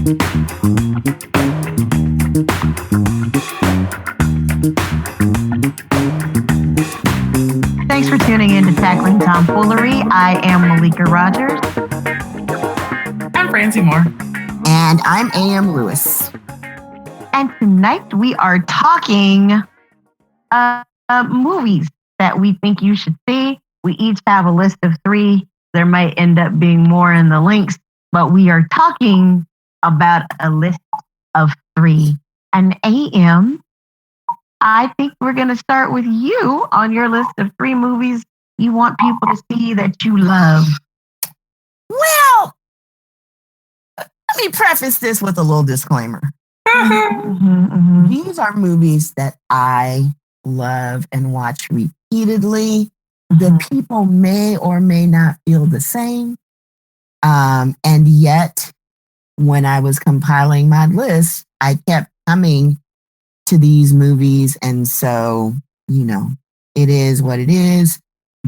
Thanks for tuning in to Tackling Tomfoolery. I am Malikka Rogers. I'm Franzie Moore. And I'm A.M. Lewis. And tonight we are talking movies that we think you should see. We each have a list of 3. There might end up being more in the links, but we are talking about a list of 3. And A.M., I think we're going to start with you on your list of 3 movies you want people to see that you love. Well, let me preface this with a little disclaimer. These are movies that I love and watch repeatedly. The people may or may not feel the same. And yet, when I was compiling my list, I kept coming to these movies. And so, it is what it is.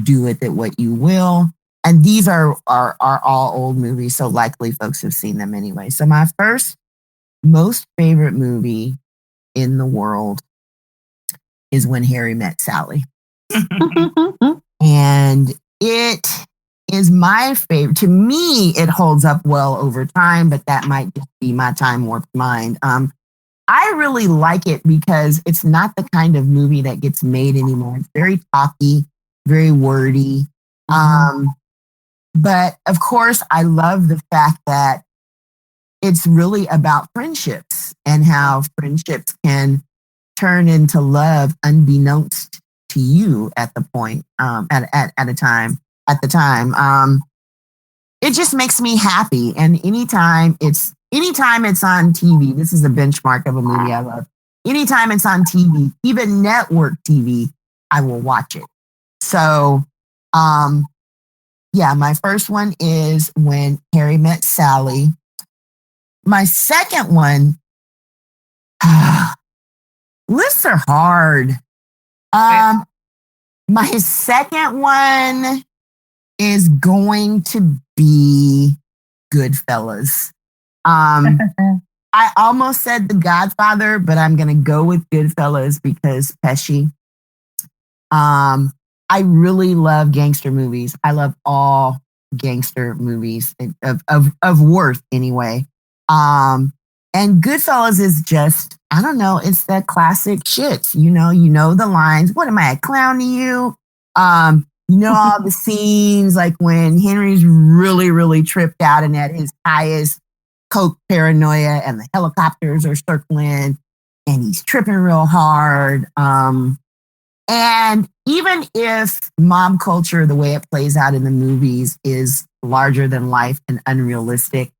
Do with it what you will. And these are all old movies, so likely folks have seen them anyway. So my first most favorite movie in the world is When Harry Met Sally. And it is my favorite. To me, it holds up well over time, but that might just be my time warped mind. I really like it because it's not the kind of movie that gets made anymore. It's very talky, very wordy. But of course, I love the fact that it's really about friendships and how friendships can turn into love unbeknownst to you at the point, at the time. It just makes me happy. And anytime it's on TV, this is a benchmark of a movie I love. Anytime it's on TV, even network TV, I will watch it. So, my first one is When Harry Met Sally. My second one, lists are hard. My second one is going to be Goodfellas. I almost said The Godfather, but I'm going to go with Goodfellas because Pesci. I really love gangster movies. I love all gangster movies of worth anyway. And Goodfellas is just, I don't know, it's that classic shit. You know the lines. What am I, a clown to you? All the scenes like when Henry's really, really tripped out and at his highest coke paranoia and the helicopters are circling and he's tripping real hard. And even if mob culture, the way it plays out in the movies, is larger than life and unrealistic,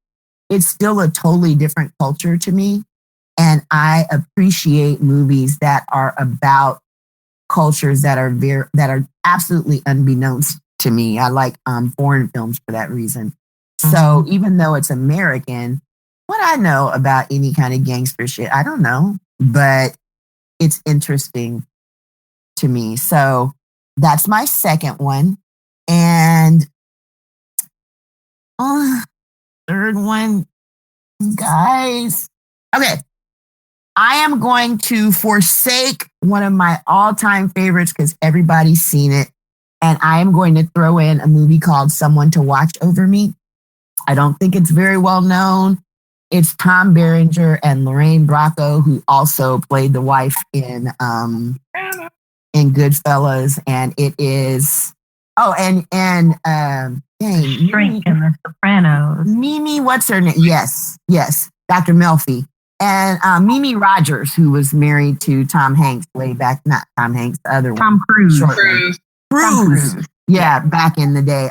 it's still a totally different culture to me. And I appreciate movies that are about cultures that are absolutely unbeknownst to me. I like foreign films for that reason. So even though it's American, what I know about any kind of gangster shit, I don't know, but it's interesting to me. So that's my second one. And third one, guys. Okay. I am going to forsake one of my all-time favorites because everybody's seen it. And I am going to throw in a movie called Someone to Watch Over Me. I don't think it's very well known. It's Tom Berenger and Lorraine Bracco, who also played the wife in Goodfellas. And it is, Shrink in The Sopranos. Mimi, what's her name? Yes, Dr. Melfi. And Mimi Rogers, who was married to Tom Hanks way back, not Tom Hanks, the other one. Tom Cruise. Cruise. Yeah, back in the day.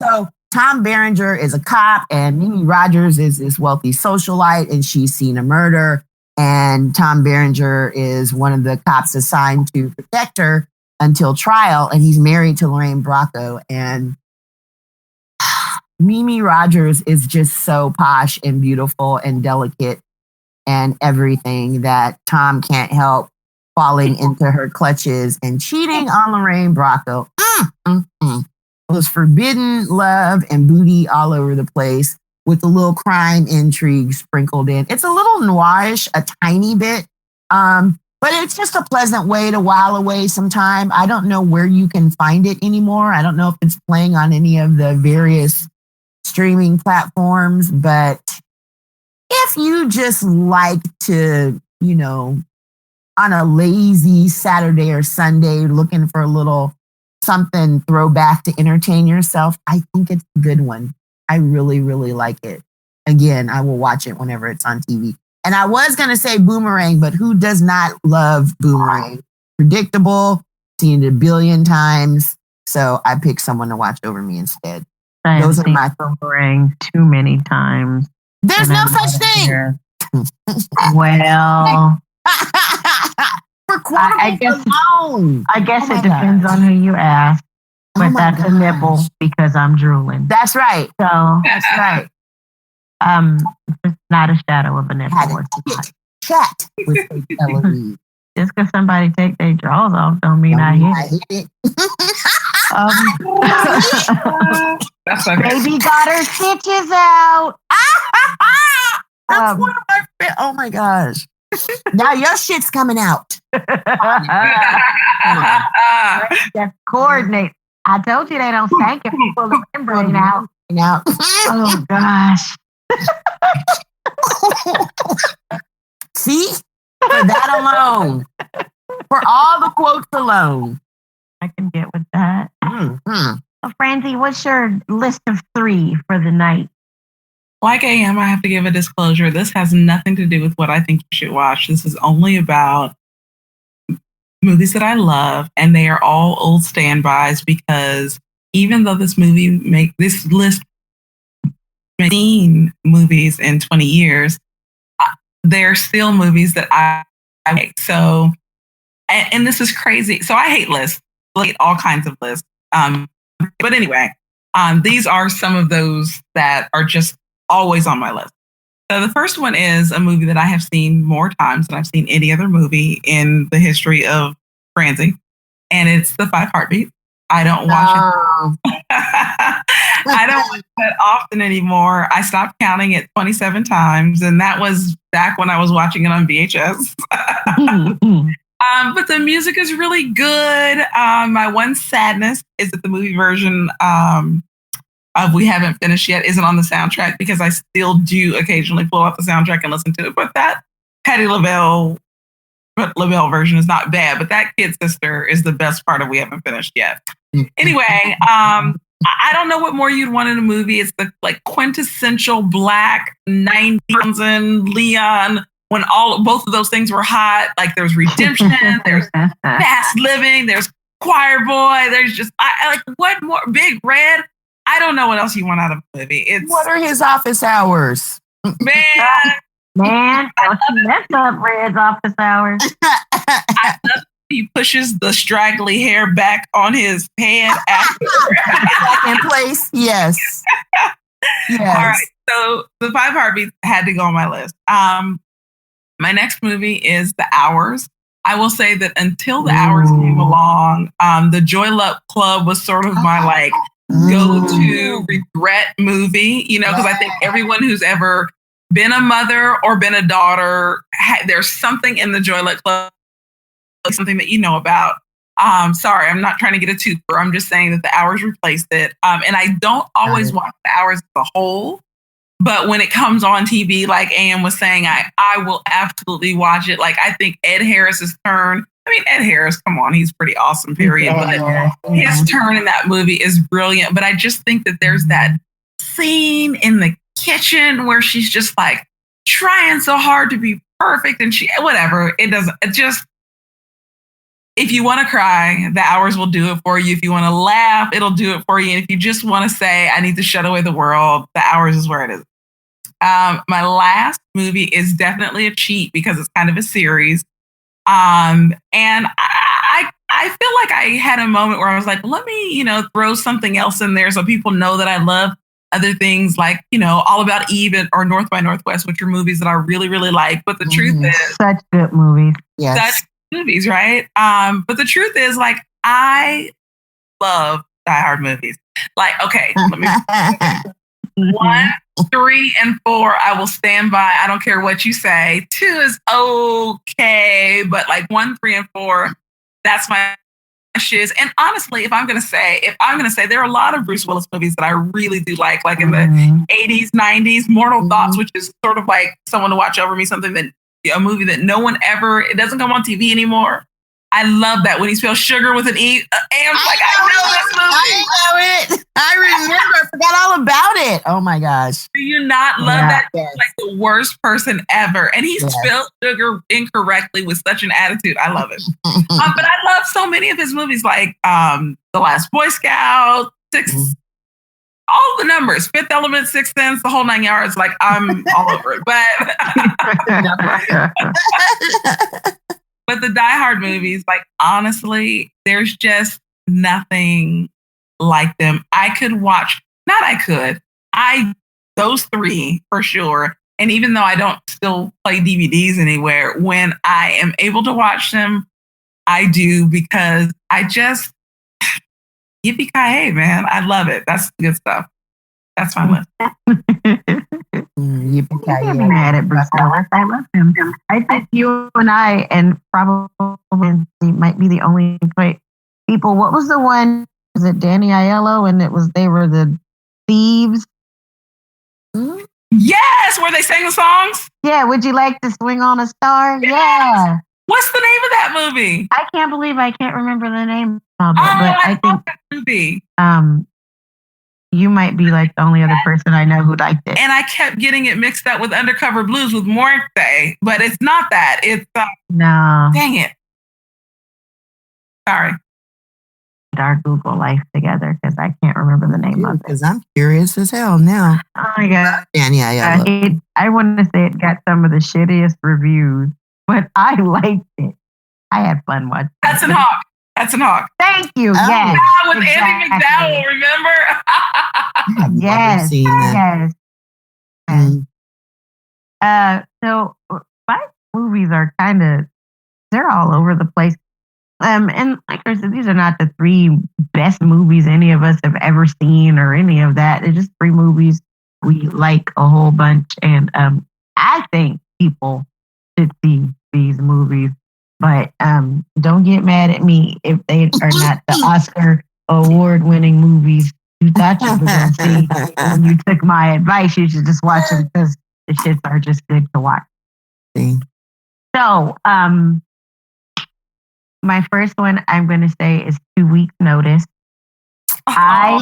So Tom Berenger is a cop and Mimi Rogers is this wealthy socialite and she's seen a murder. And Tom Berenger is one of the cops assigned to protect her until trial. And he's married to Lorraine Bracco. And Mimi Rogers is just so posh and beautiful and delicate and everything that Tom can't help falling into her clutches and cheating on Lorraine Bracco. It was forbidden love and booty all over the place. with a little crime intrigue sprinkled in. It's a little noirish, a tiny bit. But it's just a pleasant way to while away some time. I don't know where you can find it anymore. I don't know if it's playing on any of the various streaming platforms, but if you just like to, on a lazy Saturday or Sunday looking for a little something throwback to entertain yourself, I think it's a good one. I really, really like it. Again, I will watch it whenever it's on TV. And I was going to say Boomerang, but who does not love Boomerang? Predictable, seen it a billion times. So I picked someone to watch over me instead. Those are my Boomerang too many times. There's no such thing. Well, for I guess it depends on who you ask. But that's a nipple because I'm drooling. That's right. So that's right. It's not a shadow of a nipple. Chat with Eloise. Just because somebody take their drawers off don't mean I hit it. That's okay. Baby got her stitches out. That's one of my oh my gosh. Now your shit's coming out. Just coordinate. I told you they don't stank if you pull the membrane out. Oh gosh. See? For that alone. For all the quotes alone. I can get with that. Mm-hmm. Well, Franzie, what's your list of 3 for the night? Like I have to give a disclosure. This has nothing to do with what I think you should watch. This is only about movies that I love, and they are all old standbys because even though this list seen movies in 20 years, they're still movies that I make. So, and this is crazy. So I hate lists, like all kinds of lists. But anyway, these are some of those that are just always on my list. So the first one is a movie that I have seen more times than I've seen any other movie in the history of Franzie, and it's The Five Heartbeats. I don't watch it. I don't watch that often anymore. I stopped counting it 27 times, and that was back when I was watching it on VHS. But the music is really good. My one sadness is that the movie version of We Haven't Finished Yet isn't on the soundtrack because I still do occasionally pull out the soundtrack and listen to it. But that Patti LaBelle version is not bad, but that Kid Sister is the best part of We Haven't Finished Yet. Anyway, I don't know what more you'd want in a movie. It's the quintessential black 90s and Leon when both of those things were hot. Like there's redemption, there's fast living, there's choir boy, there's just what more? Big Red. I don't know what else you want out of a movie. What are his office hours? Man, mess up Red's office hours. I love he pushes the straggly hair back on his head after back in place. Yes. All right. So The Five Heartbeats had to go on my list. My next movie is The Hours. I will say that until The Hours came along, the Joy Luck Club was sort of my go-to regret movie, because I think everyone who's ever been a mother or been a daughter, there's something in the Joy Luck Club, something that you know about. Sorry, I'm not trying to get a twofer. I'm just saying that The Hours replaced it. And I don't always watch The Hours as a whole, but when it comes on TV, like Ann was saying, I will absolutely watch it. Like I think Ed Harris's turn. I mean, Ed Harris, come on, he's pretty awesome, period. But his turn in that movie is brilliant. But I just think that there's that scene in the kitchen where she's just like trying so hard to be perfect and if you want to cry, The Hours will do it for you. If you want to laugh, it'll do it for you. And if you just want to say, I need to shut away the world, The Hours is where it is. My last movie is definitely a cheat because it's kind of a series. And I feel like I had a moment where I was like, let me, throw something else in there so people know that I love other things like, All About Eve or North by Northwest, which are movies that I really, really like. But the truth is, such good movies. Yes. Such movies, right? But the truth is, I love Die Hard movies. Like, okay, let me. 1, 3, and 4, I will stand by. I don't care what you say. 2 is okay, but like 1, 3, and 4, that's my shiz. And honestly, if I'm gonna say, there are a lot of Bruce Willis movies that I really do like in the 80s, 90s, Mortal Thoughts, which is sort of like Someone to Watch Over Me, a movie that no one ever, it doesn't come on TV anymore. I love that when he spells sugar with an E. Am's like, I know this movie. I know it. I remember. I forgot all about it. Oh my gosh. Do you not love that? Yes. He's like the worst person ever. And he spelled sugar incorrectly with such an attitude. I love it. But I love so many of his movies, like The Last Boy Scout, all the numbers, Fifth Element, Sixth Sense, the whole 9 yards. Like, I'm all over it. But the Die Hard movies, like, honestly, there's just nothing like them. Those 3 for sure. And even though I don't still play DVDs anywhere, when I am able to watch them, I do, because I just, yippee-ki-yay, man. I love it. That's good stuff. That's my list. Yippee-ki-yay. Mad at Bruce Willis. I love him. I think you and I, and probably might be the only people. What was the one? Was it Danny Aiello? And they were the thieves. Yes, where they sang the songs. Yeah. Would you like to swing on a star? Yes. Yeah. What's the name of that movie? I can't believe I can't remember the name of it. But I think that movie. You might be like the only other person I know who liked it. And I kept getting it mixed up with Undercover Blues with Morte, but it's not that. It's no. Dang it. Sorry. Our Google life together, because I can't remember the name of it. Because I'm curious as hell now. Oh my God. Danny, I want to say it got some of the shittiest reviews, but I liked it. I had fun watching it. Hudson Hawk. Thank you. Oh, yes. Yeah, with Andy McDowell, remember? Yes. Seen that. Yes. So my movies are they're all over the place. And like I said, these are not the 3 best movies any of us have ever seen or any of that. They're just 3 movies we like a whole bunch. And I think people should see these movies. But don't get mad at me if they are not the Oscar award-winning movies you thought you were going to see. When you took my advice, you should just watch them, because the shits are just good to watch. So, my first one I'm going to say is 2 Weeks Notice. I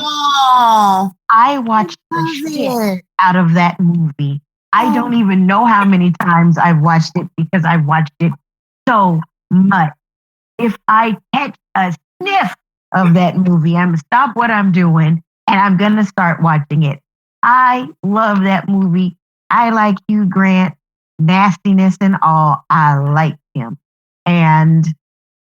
watched the shit out of that movie. I don't even know how many times I've watched it, because I've watched it so much. If I catch a sniff of that movie, I'm going to stop what I'm doing and I'm going to start watching it. I love that movie. I like Hugh Grant, nastiness and all. I like him. And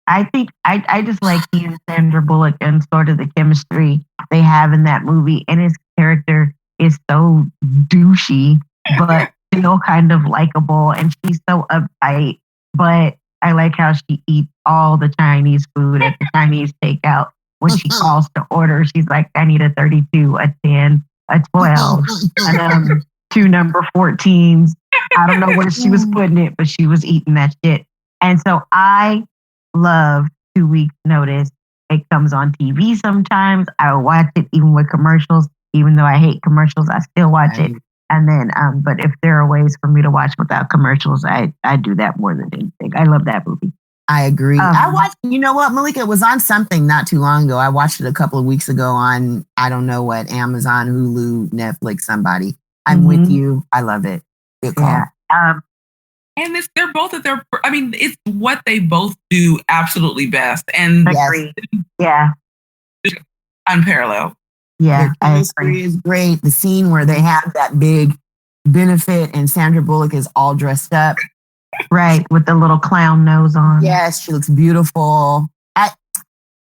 I think I just like he and Sandra Bullock and sort of the chemistry they have in that movie. And his character is so douchey, but still kind of likable. And she's so uptight, but I like how she eats all the Chinese food at the Chinese takeout. When she calls to order, she's like, I need a 32, a 10, a 12, and 2 number 14s. I don't know where she was putting it, but she was eating that shit. And so I love 2 Weeks Notice. It comes on TV sometimes. I watch it even with commercials. Even though I hate commercials, I still watch it. And then, but if there are ways for me to watch without commercials, I do that more than anything. I love that movie. I agree. I watched, you know what, Malikka, it was on something not too long ago. I watched it a couple of weeks ago on, I don't know what, Amazon, Hulu, Netflix, somebody. I'm with you. I love it. Good call. Yeah. And they're both at their, I mean, it's what they both do absolutely best. And yeah, unparalleled. Yeah, the chemistry is great. The scene where they have that big benefit and Sandra Bullock is all dressed up. Right, with the little clown nose on. Yes, she looks beautiful. I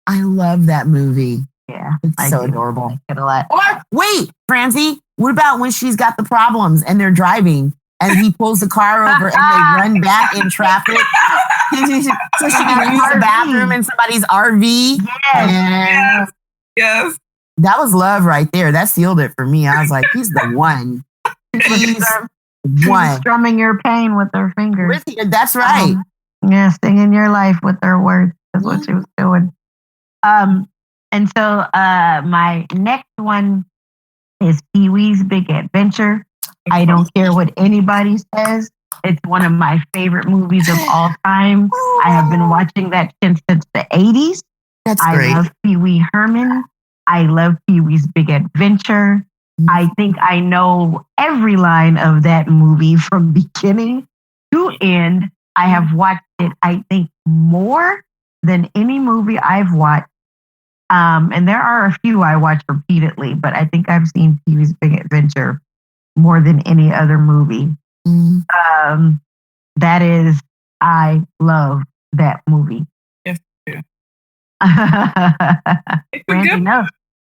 love that movie. Yeah, it's so adorable. I like it a lot. Wait, Franzie, what about when she's got the problems and they're driving and he pulls the car over and they run back in traffic so she can use the bathroom in somebody's RV? Yes. That was love right there. That sealed it for me. I was like, he's the one. He's one. Strumming your pain with her fingers. That's right. Yeah, singing your life with her words. That's what she was doing. And so my next one is Pee-wee's Big Adventure. I don't care what anybody says. It's one of my favorite movies of all time. I have been watching that since the 80s. That's great. I love Pee-wee Herman. I love Pee-wee's Big Adventure. I think I know every line of that movie from beginning to end. I have watched it, I think, more than any movie I've watched. And there are a few I watch repeatedly, but I think I've seen Pee-wee's Big Adventure more than any other movie. That is, I love that movie. Yes, too.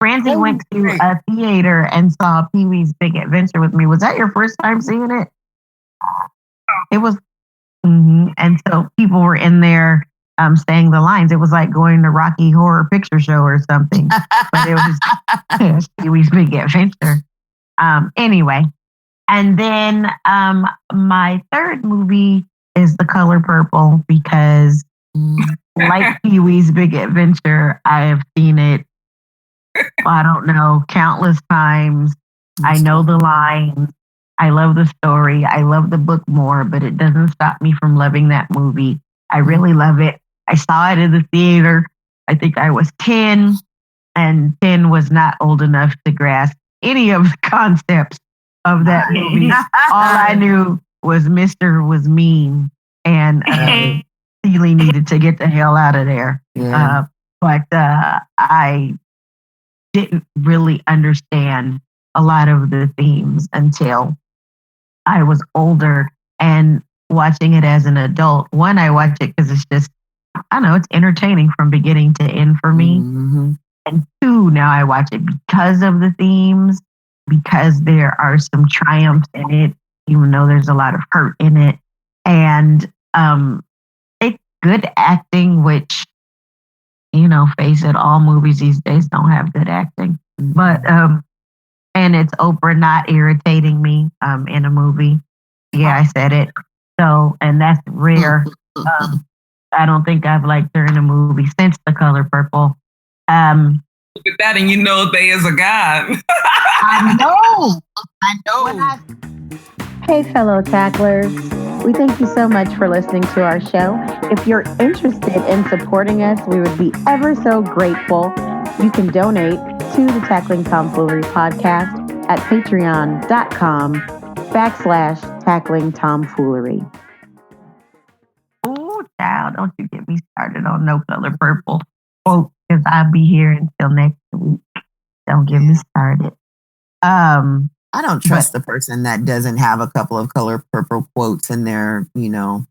Franzie went to a theater and saw Pee-wee's Big Adventure with me. Was that your first time seeing it? It was. And so people were in there saying the lines. It was like going to Rocky Horror Picture Show or something. But it was Pee-wee's Big Adventure. Anyway. And then my third movie is The Color Purple because like Pee-wee's Big Adventure, I have seen it, I don't know, countless times. I know the lines. I love the story. I love the book more, but it doesn't stop me from loving that movie. I really love it. I saw it in the theater. I think I was 10, and 10 was not old enough to grasp any of the concepts of that movie. All I knew was Mr. was mean and Seeley needed to get the hell out of there. Yeah. But I didn't really understand a lot of the themes until I was older and watching it as an adult. One, I watch it because it's just, I don't know, it's entertaining from beginning to end for me. And two, now I watch it because of the themes, because there are some triumphs in it, even though there's a lot of hurt in it. And it's good acting, which, you know, face it, all movies these days don't have good acting. But, and it's Oprah not irritating me in a movie. Yeah, I said it. So, and that's rare. I don't think I've liked her in a movie since The Color Purple. Look at that, and you know they is a god. I know. Hey, fellow tacklers. We thank you so much for listening to our show. If you're interested in supporting us, we would be ever so grateful. You can donate to the Tackling Tomfoolery podcast at patreon.com/Tackling Tomfoolery. Oh, child, don't you get me started on No Color Purple. Oh, because I'll be here until next week. Don't get me started. I don't trust the person that doesn't have a couple of Color Purple quotes in their, you know,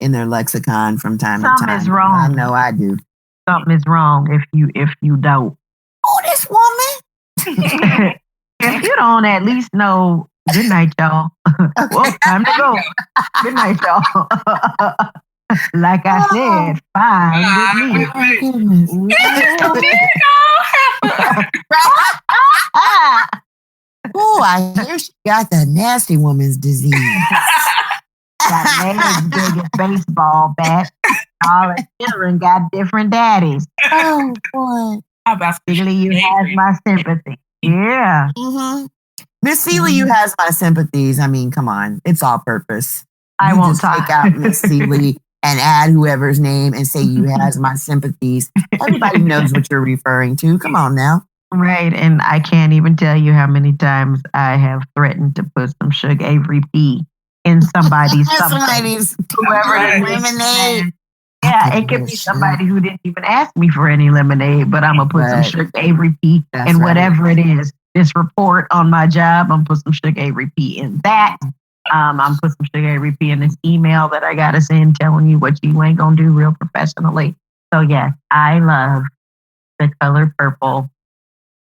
in their lexicon from time to time. Something is wrong. I know I do. Something is wrong if you don't. Oh, this woman. If you don't at least know, good night, y'all. Well, time to go. Good night, y'all. Like I said, fine with me. Oh, I hear she got the nasty woman's disease. Got legs big as baseball bat. All the children got different daddies. Oh, boy. How about Seeley, you have my sympathy. Yeah. Miss Seeley, you has my sympathies. I mean, come on. It's all purpose. I You won't just talk. take out Miss Seeley and add whoever's name and say you has my sympathies. Everybody knows what you're referring to. Come on now. Right, and I can't even tell you how many times I have threatened to put some Sugar Avery pea in somebody's something. Whoever it is. Lemonade. Yeah, it could be somebody who didn't even ask me for any lemonade, but I'm going to put some Sugar Avery pea in whatever it is. This report on my job, I'm going to put some Sugar Avery pea in that. I'm going to put some Sugar Avery pea in this email that I got to send telling you what you ain't going to do real professionally. So, yeah, I love The Color Purple.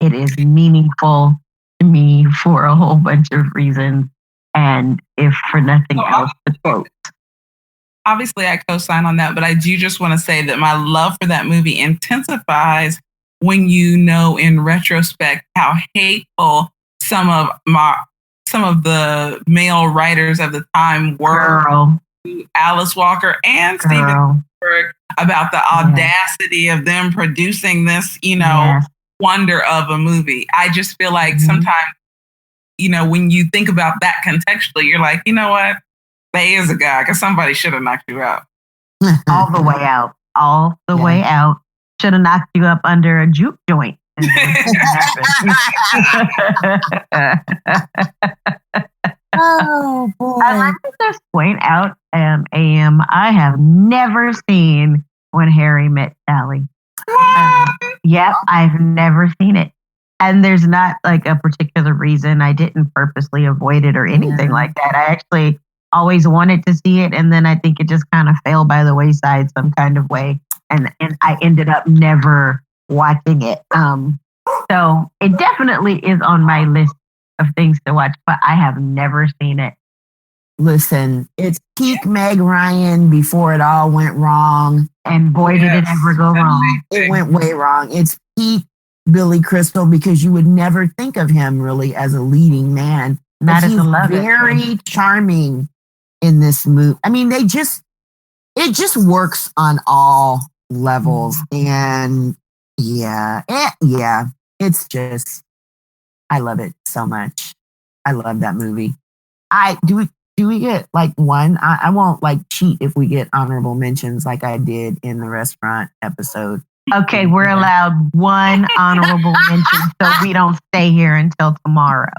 It is meaningful to me for a whole bunch of reasons. And if for nothing else, the quote. Obviously, I co-sign on that, but I do just want to say that my love for that movie intensifies when you know in retrospect how hateful some of the male writers of the time were to Alice Walker and Steven Spielberg about the audacity of them producing this, wonder of a movie. I just feel like sometimes, when you think about that contextually, you're like, you know what? There is a guy, because somebody should have knocked you out. All the way out. All the way out. Should have knocked you up under a juke joint. Oh boy! I'd like to just point out, AM, I have never seen When Harry Met Sally. Yep, I've never seen it, and there's not like a particular reason. I didn't purposely avoid it or anything like that. I actually always wanted to see it, and then I think it just kind of fell by the wayside some kind of way, and I ended up never watching it. So it definitely is on my list of things to watch, but I have never seen it. Listen, it's peak Meg Ryan before it all went wrong. And boy, did it ever go wrong. It went way wrong. It's peak Billy Crystal, because you would never think of him really as a leading man. Not as a love very charming in this movie. I mean, it just works on all levels. And it's just, I love it so much. I love that movie. Do we get like one? I won't like cheat if we get honorable mentions like I did in the restaurant episode. Okay, we're allowed one honorable mention, so we don't stay here until tomorrow.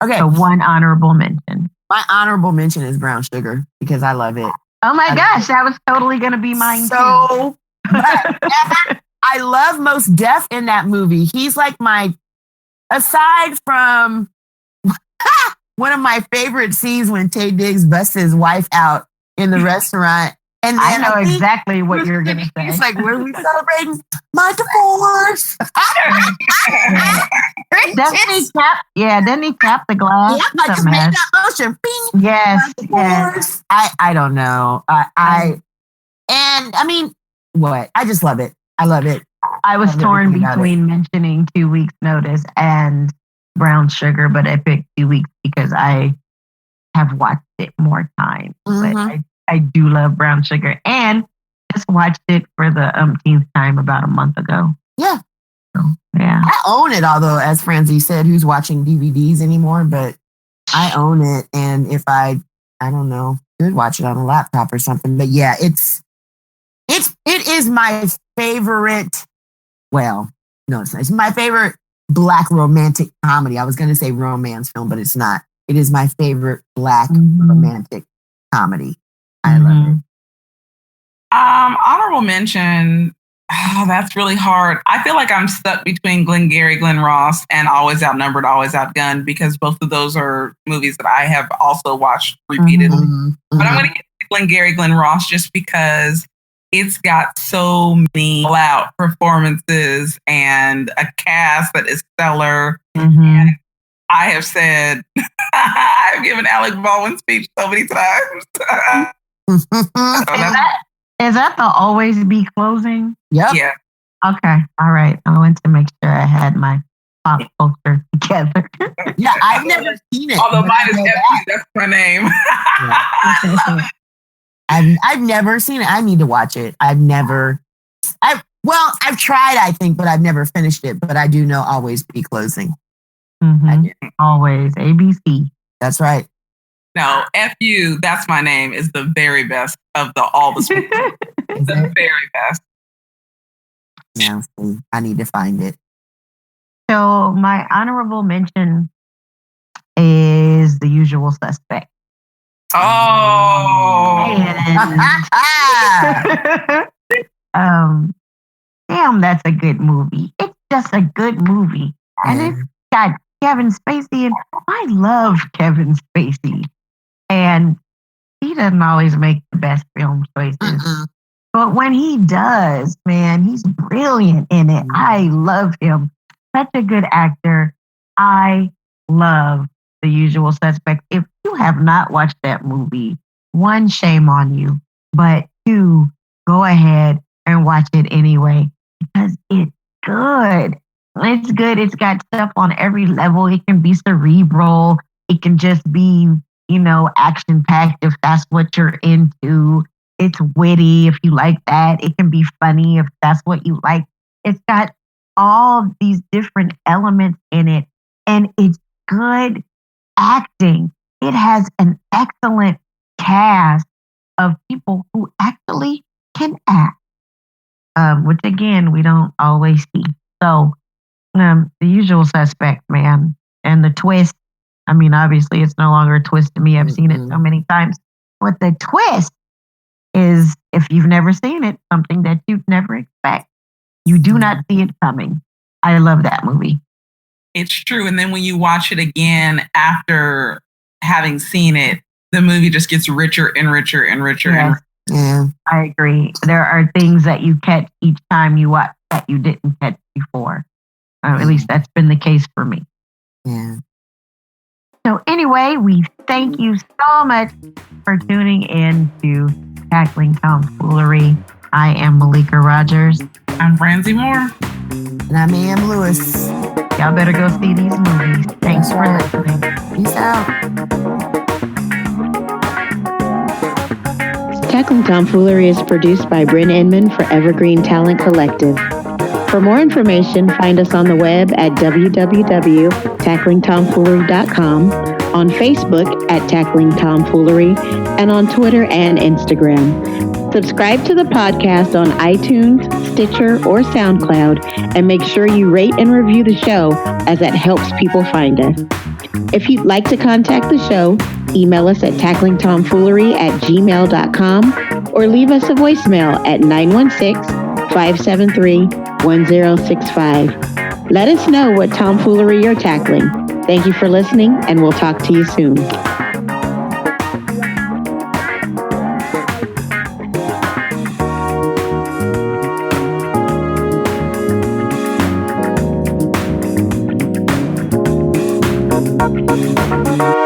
Okay. So one honorable mention. My honorable mention is Brown Sugar, because I love it. Oh my gosh, that was totally going to be mine too. I love Mos Def in that movie. He's like aside from one of my favorite scenes when Taye Diggs busts his wife out in the restaurant. And I know exactly what you're going to say. He's like, "Were we celebrating my divorce?" Then he tapped the glass. Yeah, I just made that motion. Bing, yes. I don't know. I mean, what? I just love it. I love it. I was torn between mentioning 2 Weeks Notice and Brown Sugar, but I picked 2 weeks because I have watched it more times. But I do love Brown Sugar, and just watched it for the umpteenth time about a month ago. Yeah. So, yeah. I own it, although, as Franzie said, who's watching DVDs anymore, but I own it. And if I don't know, could watch it on a laptop or something. But yeah, it is my favorite. Well, no, it's not. It's my favorite Black romantic comedy. I was going to say romance film, but it's not. It is my favorite Black romantic comedy. I love it. Honorable mention. Oh, that's really hard. I feel like I'm stuck between Glengarry, Glen Ross, and Always Outnumbered, Always Outgunned, because both of those are movies that I have also watched repeatedly. But I'm going to get Glengarry, Glen Ross just because it's got so many out performances and a cast that is stellar. And I have said, I've given Alec Baldwin speech so many times. Is that the Always Be closing? Yep. Yeah. Okay. All right. I wanted to make sure I had my pop culture together. Yeah, I've never seen it. Although mine is F.U., that's my name. I've never seen it. I need to watch it. I've tried, I think, but I've never finished it. But I do know Always Be Closing. Always. ABC. That's right. No, F.U., that's my name, is the very best of all the schools. The very best. Yeah, I need to find it. So my honorable mention is The Usual Suspect. Oh. Damn, that's a good movie. It's just a good movie. And it's got Kevin Spacey, and I love Kevin Spacey. And he doesn't always make the best film choices. But when he does, man, he's brilliant in it. I love him. Such a good actor. I love The Usual Suspect. If you have not watched that movie, one, shame on you. But two, go ahead and watch it anyway, because it's good. It's good. It's got stuff on every level. It can be cerebral. It can just be, action packed if that's what you're into. It's witty if you like that. It can be funny if that's what you like. It's got all these different elements in it, and it's good acting. It has an excellent cast of people who actually can act, which again, we don't always see. So, the usual suspect, man. And the twist, I mean, obviously it's no longer a twist to me. I've seen it so many times. But the twist is, if you've never seen it, something that you'd never expect. You do not see it coming. I love that movie. It's true. And then when you watch it again after having seen it, the movie just gets richer and richer and richer. Yes. Yeah. I agree. There are things that you catch each time you watch that you didn't catch before. At least that's been the case for me. Yeah. So anyway, we thank you so much for tuning in to Tackling Tomfoolery. I am Malikka Rogers. I'm Franzie Moore. And I'm Am Lewis. Y'all better go see these movies. Thanks for listening. Peace out. Tackling Tomfoolery is produced by Bren Inman for Evergreen Talent Collective. For more information, find us on the web at www.tacklingtomfoolery.com, on Facebook at Tackling Tomfoolery, and on Twitter and Instagram. Subscribe to the podcast on iTunes, Stitcher, or SoundCloud, and make sure you rate and review the show, as that helps people find us. If you'd like to contact the show, email us at tacklingtomfoolery@gmail.com or leave us a voicemail at 916-573-1065. Let us know what tomfoolery you're tackling. Thank you for listening, and we'll talk to you soon. Thank you.